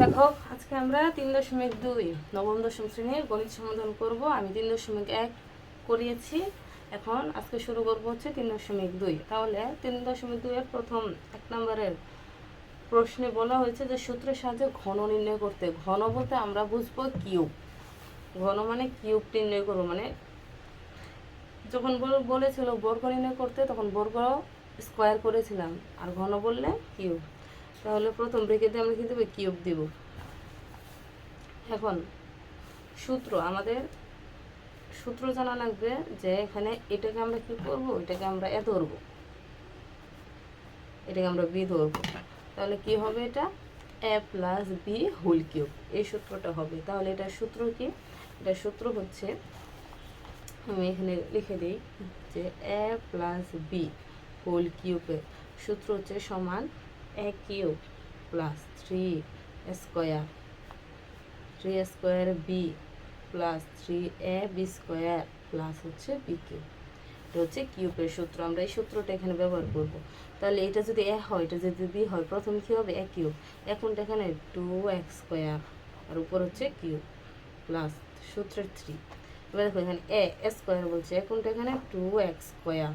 দেখো আজকে আমরা 3.2 নবম দশম শ্রেণীর গণিত সমাধান করব। আমি 3.1 করিয়েছি, এখন আজকে শুরু করব হচ্ছে 3.2। তাহলে 3.2 এর প্রথম 1 নম্বরের প্রশ্নে বলা হয়েছে যে সূত্রের সাহায্যে ঘন নির্ণয় করতে। ঘন বলতে আমরা বুঝবো কিউব। ঘন মানে কিউব নির্ণয় করবো, মানে যখন বলেছিল বর্গ নির্ণয় করতে তখন বর্গ স্কোয়ার করেছিলাম, আর ঘন বললে কিউব। তাহলে প্রথম ব্রেকেটে আমরা কিন্তু কিউব দিব। এখন সূত্র, আমাদের সূত্র জানা লাগবে যে এখানে এটাকে আমরা কি করব, এটাকে আমরা এ ধরবো, এটাকে আমরা বি ধরবো। তাহলে কি হবে, এটা এ প্লাস বি হোল কিউব, এই সূত্রটা হবে। তাহলে এটার সূত্র কি, এটার সূত্র হচ্ছে, আমি এখানে লিখে দিই যে এ প্লাস বি হোল কিউবের সূত্র হচ্ছে সমান A cube plus 3 B plus 3a B square plus হচ্ছে বি কিউব। এটা হচ্ছে কিউবের সূত্র। আমরা এই সূত্রটা এখানে ব্যবহার করব। তাহলে এটা যদি এ হয়, এটা যদি বি হয়, প্রথম কি হবে এ কিউব, এখনটা এখানে 2x স্কোয়ার আর উপর হচ্ছে কিউব প্লাস সূত্রের 3। এবার দেখো এখানে এ স্কোয়ার বলছে, কোনটা এখানে 2x স্কোয়ার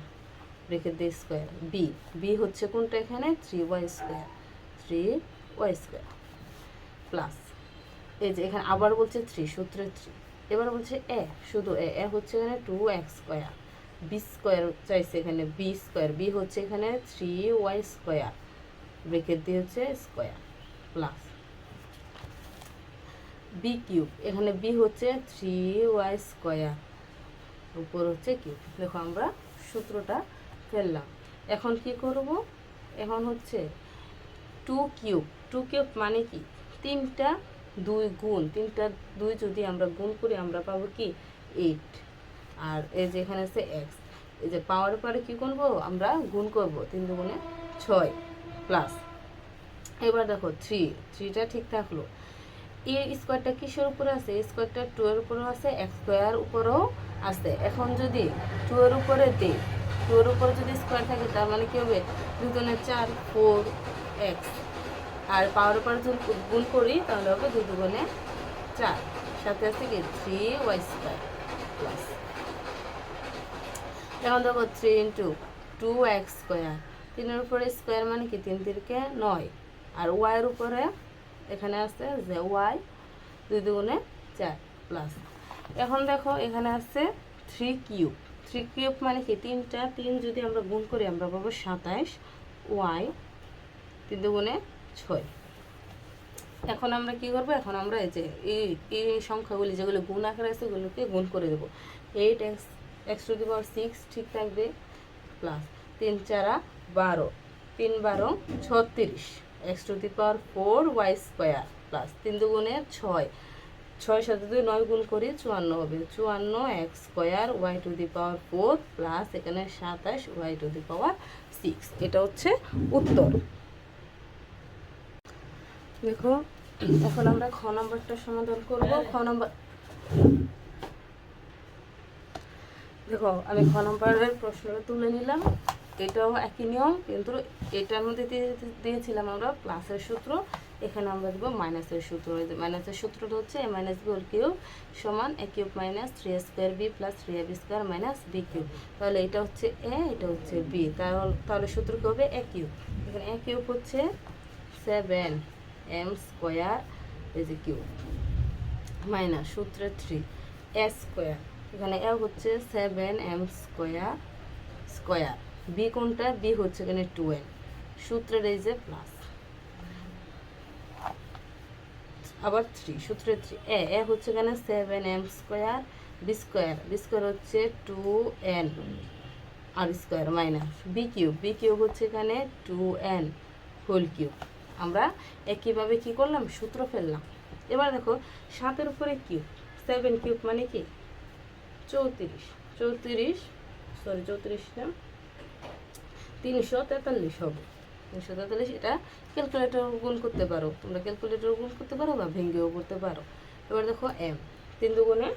রেখে দিয়ে স্কোয়ার, বি হচ্ছে কোনটা এখানে 3y স্কোয়ার প্লাস এই যে এখানে আবার বলছে 3 সূত্রের 3। এবার বলছে এ, শুধু এ হচ্ছে এখানে 2x স্কোয়ার, বি স্কোয়ার চাইছে এখানে বি স্কোয়ার, বি হচ্ছে এখানে 3y স্কোয়ার ব্রেকেট দিয়ে হচ্ছে স্কোয়ার প্লাস বি কিউব, এখানে বি হচ্ছে 3y স্কোয়ার উপর হচ্ছে কিউব। দেখো আমরা সূত্রটা ফেললাম। এখন কি করব, এখন হচ্ছে 2 কিউব মানে কি, 3টা 2 গুণ, 3টা 2 যদি আমরা গুণ করি আমরা পাবো কি 8। আর এই যে এখানে আছে এক্স, এই যে পাওয়ার পরে কি করবো আমরা গুণ করব, 3 দুগুণে 6 প্লাস। এবার দেখো 3টা ঠিক থাকলো। এই স্কোয়ারটা কিসের উপরে আছে, এই স্কোয়ারটা 2 এর উপরেও আছে, এক্স স্কোয়ার উপরেও আছে। এখন যদি 2 এর উপরে দিই, 2 এর উপরে যদি স্কোয়ার থাকে তার মানে কি হবে 2 দুগুণে 4 4x, আর পাওয়ার উপরে যদি গুণ করি তাহলে হবে 2 দুগুণে 4, সাথে আছে কি 3y স্কোয়ার প্লাস। এখন দেখো 3 ইন্টু 2x স্কোয়ার, 3 এর উপরে স্কোয়ার মানে কি 3 তিরকে 9, আর y এর উপরে এখানে আছে যে y 2 দুগুণে 4 প্লাস। এখন দেখো এখানে আছে 3 কিউব মানে কি 3টা 3 যদি আমরা গুণ করি আমরা পাবো 27, y 3 দুগুণে 6। এখন আমরা কি করব, এখন আমরা এই যে এই সংখ্যাগুলি যেগুলো গুণ আকারে আছে ওগুলোকে গুণ করে দেবো। 8x টু দি পাওয়ার 6 ঠিক থাকবে plus 3 4 12, 3 12 36, x to the power 4y square plus 3 দুগুণে 6, 6 সাথে যদি 9 গুণ করি 54 হবে, 54x square y to the power 4 plus এখানে 27 y টু দি পাওয়ার 6। এটা হচ্ছে উত্তর। দেখো এখন আমরা খ নম্বরটা সমাধান করব। খ নম্বর, দেখো আমি খ নম্বরের প্রশ্নটা তুলে নিলাম। এটাও একই নিয়ম, কিন্তু এটার মধ্যে দিয়েছিলাম আমরা প্লাসের সূত্র, এখানে আমরা দেবো মাইনাসের সূত্র। মাইনাসের সূত্রটা হচ্ছে A minus B whole cube সমান A cube minus 3a square B plus 3ab square minus B cube. তাহলে এটা হচ্ছে এ, এটা হচ্ছে বি, তাহলে সূত্র কি হবে এ কিউব। এখানে এ কিউব হচ্ছে 7m স্কোয়ার এই যে কিউব মাইনাস সূত্রে 3 স্কোয়ার, এখানে এ হচ্ছে 7m স্কোয়ার, বি কোনটা, বি হচ্ছে এখানে 2n সূত্রের এই যে প্লাস, আবার 3 সূত্রের 3 এ হচ্ছে এখানে 7m স্কোয়ার, বি স্কোয়ার হচ্ছে 2n আর স্কোয়ার মাইনাস বি কিউব হচ্ছে এখানে 2n হোল কিউব। আমরা একইভাবে কি করলাম, সূত্র ফেললাম। এবার দেখো 7 উপরে কিউব, 7 কিউব মানে কি 34 না 343 হবে, 343। এটা ক্যালকুলেটর গুণ করতে পারো, তোমরা ক্যালকুলেটর গুণ করতে পারো বা ভেঙ্গেও করতে পারো। এবার দেখো m 3 দুগুণে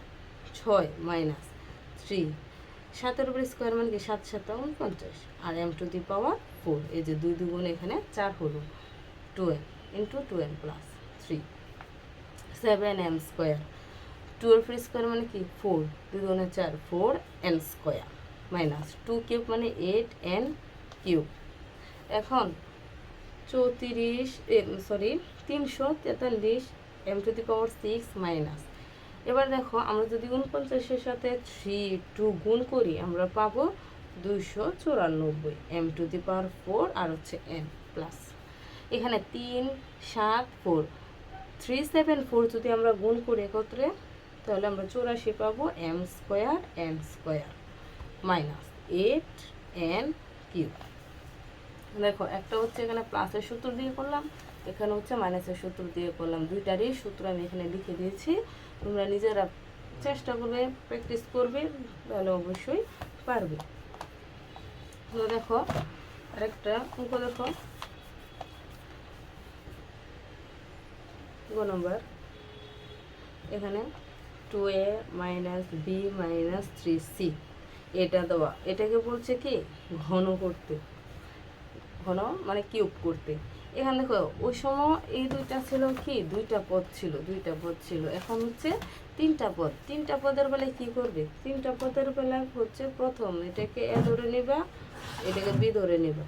6 মাইনাস 3, 7 উপরে স্কোয়ার মানে কি 7 7 49, আর m টু দি পাওয়ার 4, এই যে 2 দুগুণে এখানে 4 হলো 2n into 2n plus 3 7m square 12 square মানে কি 4 2 দুগুণে 4 4n স্কোয়ার মাইনাস 2 কিউব মানে 8n কিউব। এখন 343 m to the power 6 minus, এবার দেখো আমরা যদি 49-এর সাথে 2 গুণ করি আমরা পাবো 294 m টু দি পাওয়ার 4 আর হচ্ছে n প্লাস এখানে 3 7 4 374 যদি আমরা গুণ করি একত্রে তাহলে আমরা 84 পাবো m square n square minus 8n cube. দেখো একটা হচ্ছে এখানে প্লাসের সূত্র দিয়ে করলাম, এখানে হচ্ছে মাইনাসের সূত্র দিয়ে করলাম, দুইটারই সূত্র আমি এখানে লিখে দিয়েছি। তোমরা নিজেরা চেষ্টা করবে, প্র্যাকটিস করবে, তাহলে অবশ্যই পারবে। দেখো আরেকটা অঙ্ক দেখো, গ নম্বর এখানে 2a minus B minus 3c এটা দেওয়া, এটাকে বলছে কি ঘন করতে, ঘন মানে কিউব করতে। এখানে দেখো ওই সময় এই দুইটা ছিল কি দুইটা পদ ছিল, এখন হচ্ছে তিনটা পদের বেলায় কি করবে, তিনটা পদের বেলায় হচ্ছে প্রথম এটাকে এ ধরে নিবা, এটাকে বি ধরে নিবা,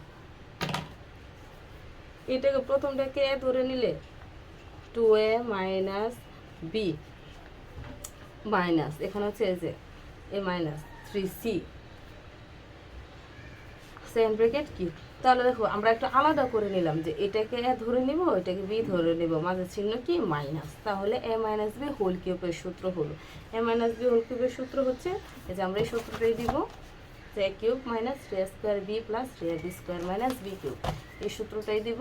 এটাকে প্রথমটাকে এ ধরে নিলে 2a মাইনাস বি মাইনাস এখানে হচ্ছে এই যে এ মাইনাস 3c সেম ব্র্যাকেট কি। তাহলে দেখো আমরা একটা আলাদা করে নিলাম যে এটাকে এ ধরে নিব, এটাকে বি ধরে নিব, মাঝে চিহ্ন কি মাইনাস, তাহলে এ মাইনাস বি হোল কিউবের সূত্র হলো। এ মাইনাস বি হোল কিউবের সূত্র হচ্ছে এই যে আমরা এই সূত্রটাই দিব যে a cube minus 3a square B plus 3ab square minus B cube, এই সূত্রটাই দিব।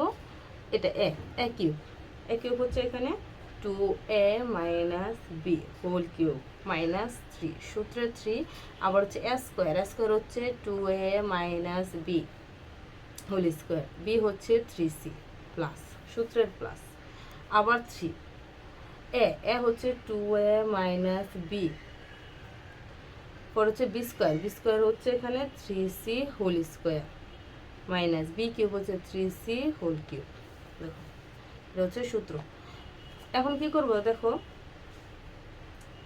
এটা এ কিউব হচ্ছে এখানে 2a minus B whole cube minus 3 সূত্রে 3, আবার হচ্ছে এ স্কোয়ার হচ্ছে 2a minus B whole square, b হচ্ছে 3c প্লাস সূত্রের প্লাস, আবার 3 এ হচ্ছে 2a মাইনাস বি, পর হচ্ছে বি স্কোয়ার হচ্ছে এখানে 3c whole square minus B cube হচ্ছে 3c হোল কিউব। দেখো এটা হচ্ছে সূত্র। এখন কি করব দেখো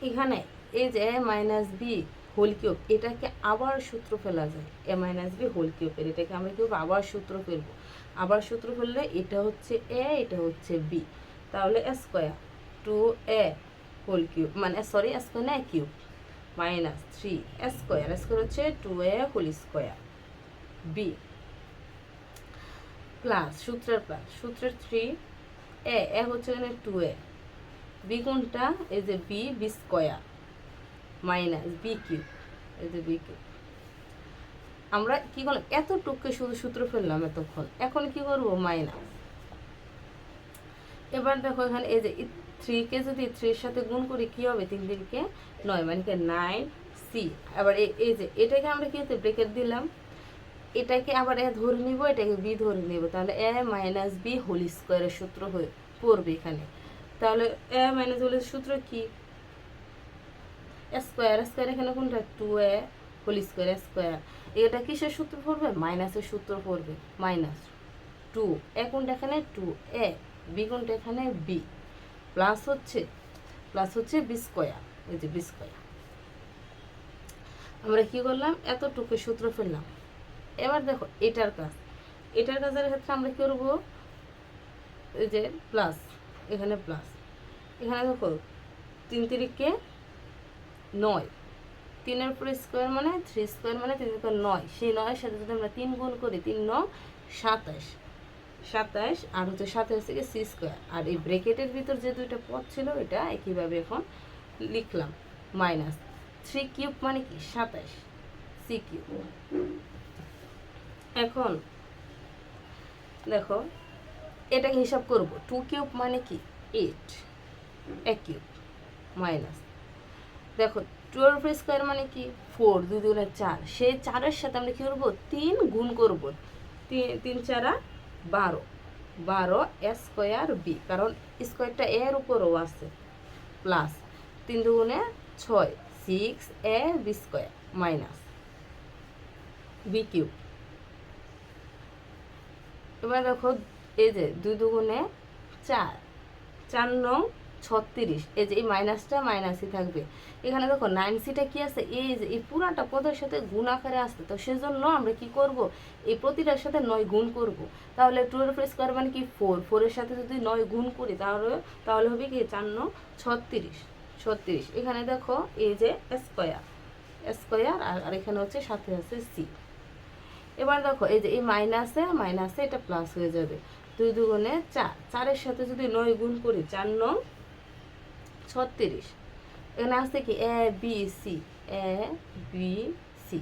এখানে এই যে এ মাইনাস বি হোল কিউব এটাকে আবার সূত্র ফেলা যায়, এ মাইনাস বি হোল কিউবের এটাকে আমরা কি আবার সূত্র ফেলবো, আবার সূত্র ফেললে এটা হচ্ছে এ এটা হচ্ছে বি, তাহলে স্কোয়ার 2a হোল কিউব মানে সরি স্কোয়ার না কিউব মাইনাস 3 স্কোয়ার হচ্ছে 2a whole square B plus সূত্রের 3 এ হচ্ছে এখানে 2a, বি কোনটা এই যে B square minus B cube, এই যে বি কিউব। আমরা কি করলাম এতটুকু শুধু সূত্র ফেললাম এতক্ষণ, এখন কি করব মাইনাস। এবার দেখো এখানে এই যে 3 কে যদি 3 এর সাথে গুণ করি কি হবে 3 3 কে 9 মানে কি 9c, আবার এই যে এটাকে আমরা কি হতে ব্র্যাকেট দিলাম, এটাকে আবার এ ধরে নিব, এটাকে বি ধরে নিব, তাহলে এ মাইনাস বি হোল স্কোয়ারের সূত্র হয়ে পড়বে এখানে। তাহলে এ মাইনাস হোলের সূত্র কি স্কোয়ার এখানে কোনটা 2a হোল স্কোয়ার, এটা কিসের সূত্র পড়বে মাইনাসের সূত্র পড়বে, মাইনাস 2 এ কোনটা এখানে 2a, বি কোনটা এখানে বি, প্লাস হচ্ছে বি স্কোয়ার, এই যে বি স্কোয়ার। আমরা কি করলাম এতটুকু সূত্র ফেললাম। এবার দেখো এটার কাজের ক্ষেত্রে আমরা কি করবো এই যে প্লাস এখানে দেখো 3 3 কে 9, 3 এর উপর স্কোয়ার মানে 3 স্কোয়ার মানে 3 9, সেই 9 এর সাথে যদি আমরা 3 গুণ করি 3 9 27 আর হচ্ছে 27 থেকে c স্কোয়ার, আর এই ব্র্যাকেটের ভিতর যে দুইটা পদ ছিল এটা একইভাবে এখন লিখলাম মাইনাস 3 কিউব মানে কি 27 c কিউব। এখন দেখো এটাকে হিসাব করব 2 কিউব মানে কি 8 এ কিউব মাইনাস দেখো 12 স্কোয়ার মানে কি 4 2 2 4, সেই 4 এর সাথে আমরা কি করব 3 গুণ করব, 3 4 12 এ স্কোয়ার বি, কারণ স্কোয়ারটা এর উপরও আছে, plus 3 2 6 6 a b square minus B cube. এবার দেখো এই যে 2 2 গুণে 4, 4 নং 36, এই যে এই মাইনাসটা মাইনাসই থাকবে। এখানে দেখো 9c-টা কি আছে, এই যে এই পুরাটা পদের সাথে গুণ আকারে আসছে, তো সেজন্য আমরা কি করব, এই প্রতিটার সাথে 9 গুণ করব। তাহলে 2 এর উপর স্কয়ার মানে কি 4, 4 এর সাথে যদি 9 গুণ করি তাহলে হবে কি 4 9 36, 36। এখানে দেখো এই যে স্কয়ার, স্কয়ার আর এখানে হচ্ছে সাথে আছে সি। এবার দেখো এই যে এই মাইনাসে মাইনাসে এটা প্লাস হয়ে যাবে, 2 দুগুণে 4, 4 এর সাথে যদি 9 গুণ করি 4 9 36। এখানে আসছে কি এ বি সি, এ বি সি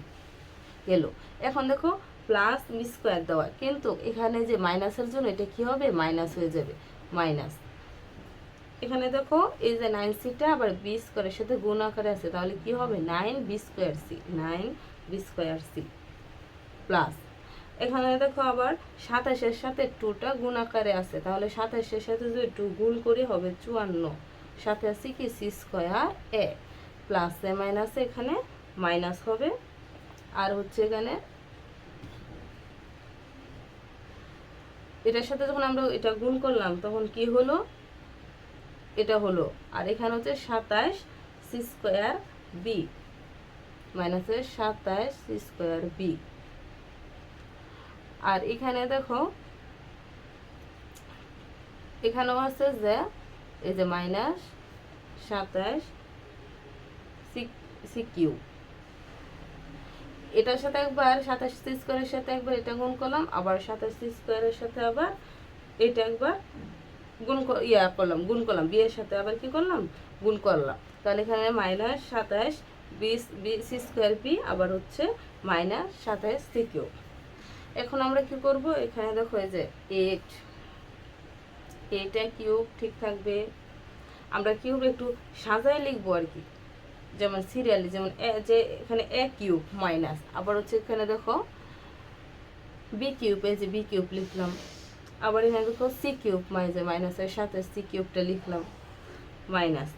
গেল। এখন দেখো প্লাস বি স্কোয়ার দেওয়া, কিন্তু এখানে যে মাইনাসের জন্য এটা কি হবে, মাইনাস হয়ে যাবে, মাইনাস। এখানে দেখো এই যে 9c-টা আবার বি স্কোয়ারের সাথে গুণ আকারে আছে, তাহলে কি হবে 9b square C, 9b square C plus. এখানে দেখো আবার 27 এর সাথে 2টা গুণ আকারে আছে, তাহলে 27 এর সাথে যদি 2 গুণ করি হবে 54, সাথে আছে কি সি স্কোয়ার এ প্লাস এ মাইনাস, এখানে মাইনাস হবে। আর হচ্ছে এখানে এটার সাথে যখন আমরা এটা গুণ করলাম তখন কি হলো, এটা হলো। আর এখানে হচ্ছে 27 সি স্কোয়ার বি মাইনাসের 27 সি স্কোয়ার বি। আর এখানে দেখো এখানেও আছে যে এই যে মাইনাস 27 সি কিউ, এটার সাথে একবার 27 সি স্কোয়ারের সাথে একবার এটা গুণ করলাম, আবার 27 সি স্কোয়ারের সাথে আবার এটা একবার গুণ করলাম, বি এর সাথে আবার কি করলাম, গুণ করলাম। তাহলে এখানে minus 27 B C square B, আবার হচ্ছে মাইনাস 27 সি কিউ। এখন আমরা কি করব, এখানে দেখো এই যে 8, এটা কিউব ঠিক থাকবে। আমরা কিউব একটু সাজায় লিখবো আর কি, যেমন সিরিয়ালি, যেমন যে এখানে এ কিউব মাইনাস, আবার হচ্ছে এখানে দেখো বি কিউব, এই যে বি কিউব লিখলাম, আবার এখানে দেখো সি কিউব মাইনাসের সাথে সি কিউবটা লিখলাম মাইনাস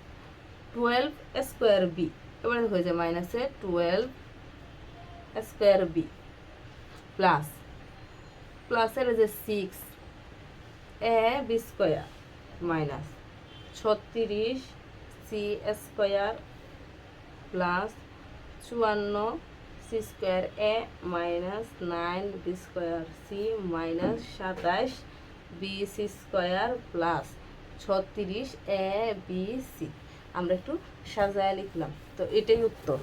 12 স্কোয়ার বি। এবার দেখো যে মাইনাসে 12 স্কোয়ার বি প্লাস প্লাসের যে 6 a b square minus 36 c square plus 54 c square a minus 9 b square c minus 27 B C square plus 36 a b c. আমরা একটু সাজায় লিখলাম, তো এটাই উত্তর।